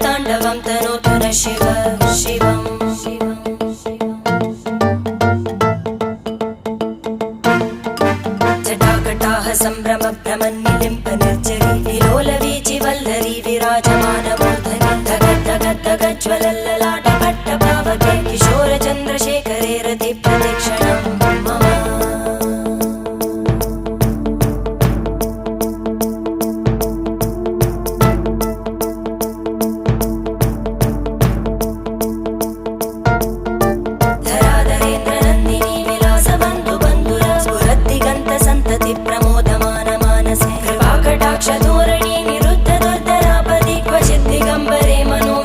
ताण्डवं तनोतु न शिव शिवम् जटाकटाः सम्भ्रम भ्रमन्निलिम्प निर्जरी विलोलवीचि वल्लरी विराजमानमूर्धनि धगज्ज्वलल्ललाटपट्टपावके किशोरचन्द्रशेखरे रति प्रदक्षिणं मम धराधरेन्द्रनन्दिनी विलासबन्धु बन्धुरा स्फुरद्दिगन्त सन्तति प्रमोदमान मानसे कृपाकटाक्षधोरणी निरुद्ध दुर्धरापदि क्वचित् दिगम्बरे मनो